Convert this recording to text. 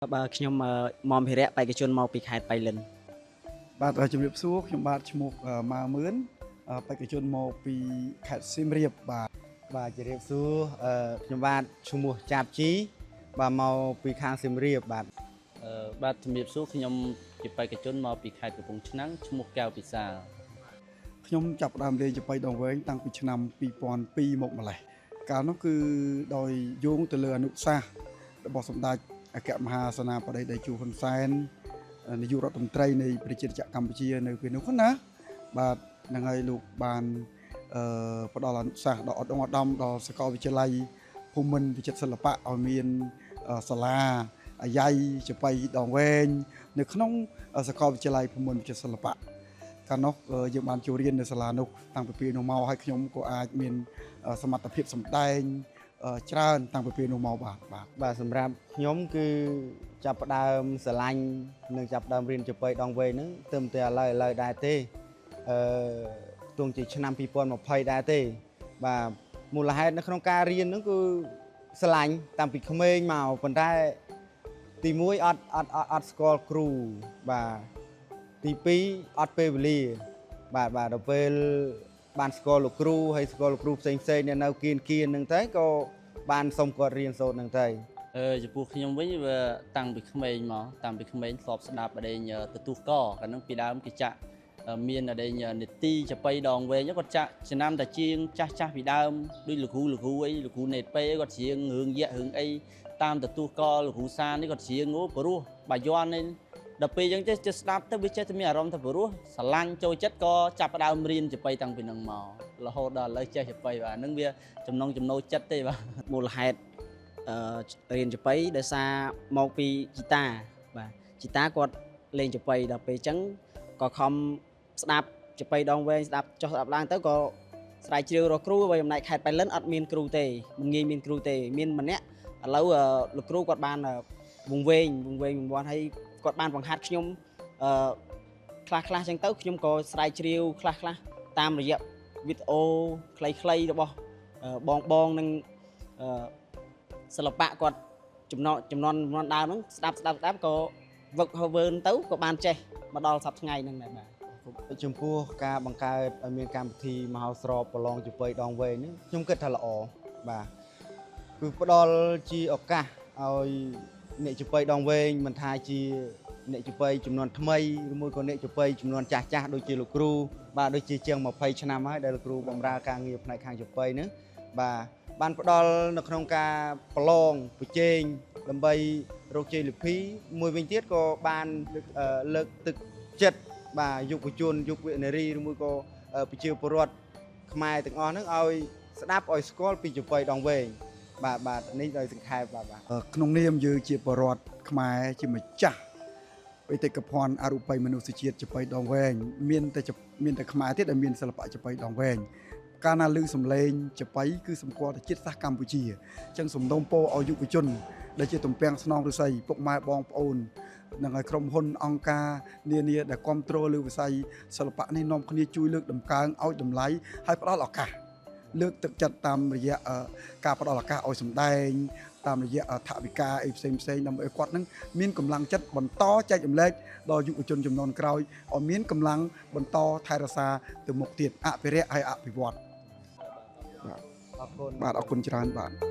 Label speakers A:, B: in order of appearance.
A: បើខ្ញុំមកភិរៈបេក្ខជនមកពីខេត្តបៃលិន
B: បាទជំរាបសួរខ្ញុំបាទឈ្មោះម៉ៅមឿនបេក្ខជនមកពីខេត្តសៀមរាប
C: បាទជំរាបសួរខ្ញុំបាទឈ្មោះចាប់ជីបាទមកពីខាងសៀមរាប
D: បាទជំរាបសួរខ្ញុំជាបេក្ខជនមកពីខេត្តកំពង់ឆ្នាំងឈ្មោះកៅពិសាល
B: ខ្ញុំចាប់ផ្ដើមលេងចាប៉ីដងវែងតាំងពីឆ្នាំ2002មកម្លេះកាលនោះគឺដោយយោងទៅលើអនុសាសន៍របស់សម្ដេចអគ្គមហាសេនាបតីតេជោហ៊ុនសែននាយករដ្ឋមន្ត្រីនៃប្រជាជាតិកម្ពុជានៅពេលនោះណាបាទនឹងហើយលោកបានផ្ដល់អនុសាសន៍ដល់ឧត្តមដល់សាកលវិទ្យាល័យភូមិន្ទវិចិត្រសិល្បៈឲ្យមានសាលាអាយ៉ៃចាប៉ីដងវែងនៅក្នុងសាកលវិទ្យាល័យភូមិន្ទវិចិត្រសិល្បៈកាលនោះយើងបានចូលរៀននៅសាលានោះតាំងពីពេលនោះមកហើយខ្ញុំក៏អាចមានសមត្ថភាពសម្ដែងច្រើនតាំងពីពេលនោះមក
C: បាទសម្រាប់ខ្ញុំគឺចាប់ផ្ដើមស្រឡាញ់និងចាប់ផ្ដើមរៀនចាប៉ីដងវែងហ្នឹងទើបតែឥឡូវដែរទេទោះជាឆ្នាំ2020ដែរទេបាទមូលហេតុនៅក្នុងការរៀនហ្នឹងគឺស្រឡាញ់តាំងពីក្មេងមកប៉ុន្តែទី1អត់ស្គាល់គ្រូបាទទី2អត់ពេលវេលាបាទដល់ពេលបានស្គាល់លោកគ្រូហើយស្គាល់លោកគ្រូផ្សេងនៅគៀនហ្នឹងទៅក៏បានសុំគាត់រៀនសូត្រហ្នឹងទៅ
D: ចំពោះខ្ញុំវិញវាតាំងពីក្មេងមកតាំងពីក្មេងធ្លាប់ស្ដាប់អីទទួលកកាលនោះពីដើមគេចាក់មានអីនីតិចាប៉ីដងវែងគាត់ចាក់ចំណាំតាជាងចាស់ពីដើមដូចលោកគ្រូអីលោកគ្រូណេតពេគាត់ច្រៀងរឿងយៈរឿងអីតាមទទួលកលោកគ្រូសាននេះគាត់ច្រៀងព្រោះបាយ័ននេះដល់ពេលអញ្ចឹងចេះស្ដាប់ទៅវាចេះតែមានអារម្មណ៍ថាព្រោះស្រឡាញ់ចូលចិត្តក៏ចាប់ផ្ដើមរៀនចាប៉ីតាំងពីនឹងមករហូតដល់ឥឡូវចេះចាប៉ីបាទហ្នឹងវាចំណូលចិត្តទេបាទ
A: មូលហេតុរៀនចាប៉ីដោយសារមកពីជីតាបាទជីតាគាត់លេងចាប៉ីដល់ពេលអញ្ចឹងក៏ខំស្ដាប់ចាប៉ីដងវែងស្ដាប់ចុះស្ដាប់ឡើងទៅក៏ស្រាវជ្រាវរកគ្រូហើយអំណាចខេត្តបៃលិនអត់មានគ្រូទេមិនងាយមានគ្រូទេមានម្នាក់ឥឡូវលោកគ្រូគាត់បានវង្វេងហើយគាត់បានបង្ហាត់ខ្ញុំខ្លះអញ្ចឹងទៅខ្ញុំក៏ស្រាវជ្រាវខ្លះតាមរយៈវីដេអូខ្លីៗរបស់បងនឹងសិល្បៈគាត់ចំនួនដើមហ្នឹងស្ដាប់ក៏វឹកវើនទៅក៏បានចេះមកដល់សប្តាហ៍ថ្ងៃហ្នឹងដែរបាទ
C: ចំពោះការបង្កើតឲ្យមានកម្មវិធីមហោស្រពប្រឡងចាប៉ីដងវែងនេះខ្ញុំគិតថាល្អបាទគឺផ្ដល់ជាឱកាសឲ្យអ្នកចាប៉ីដងវែងមិនថាជាអ្នកចាប៉ីចំនួនថ្មីឬមួយក៏អ្នកចាប៉ីចំនួនចាស់ដូចជាលោកគ្រូបាទដូចជាជាង20ឆ្នាំហើយដែលលោកគ្រូបម្រើការងារផ្នែកខាងចាប៉ីហ្នឹងបាទបានផ្ដល់នៅក្នុងការប្រឡងប្រជែងដើម្បីរកជ័យលាភីមួយវិញទៀតក៏បានលើកទឹកចិត្តបាទយុវជនយុវនារីឬមួយក៏ប្រជាពលរដ្ឋខ្មែរទាំងអស់ហ្នឹងឲ្យស្ដាប់ឲ្យស្គាល់ពីចាប៉ីដងវែងបាទនេះដោយសង្ខេបបាទ
B: ក្នុងនាមយើងជាពលរដ្ឋខ្មែរជាម្ចាស់បេតិកភណ្ឌអរូបីមនុស្សជាតិចាប៉ីដងវែងមានតែខ្មែរទៀតដែលមានសិល្បៈចាប៉ីដងវែងកាលណាឮសំឡេងចាប៉ីគឺសម្គាល់ទៅជាតិសាសន៍កម្ពុជាអញ្ចឹងសំណូមពរឲ្យយុវជនដែលជាទំពាំងស្នងឫស្សីពុកម៉ែបងប្អូននឹងឲ្យក្រុមហ៊ុនអង្គការនានាដែលគ្រប់គ្រងលើវិស័យសិល្បៈនេះនាំគ្នាជួយលើកតម្កើងឲ្យតម្លៃឲ្យផ្ដល់ឱកាសលើកទឹកចិត្តតាមរយៈការផ្ដល់ឱកាសឲ្យសម្ដែងតាមរយៈថវិកាអីផ្សេងដើម្បីឲ្យគាត់នឹងមានកម្លាំងចិត្តបន្តចែករំលែកដល់យុវជនចំនួនក្រោយឲ្យមានកម្លាំងបន្តថែរក្សាទៅមុខទៀតអភិរក្សហើយអភិវឌ្ឍ
C: អរគុណ
B: បាទអរគុណច្រើនបាទ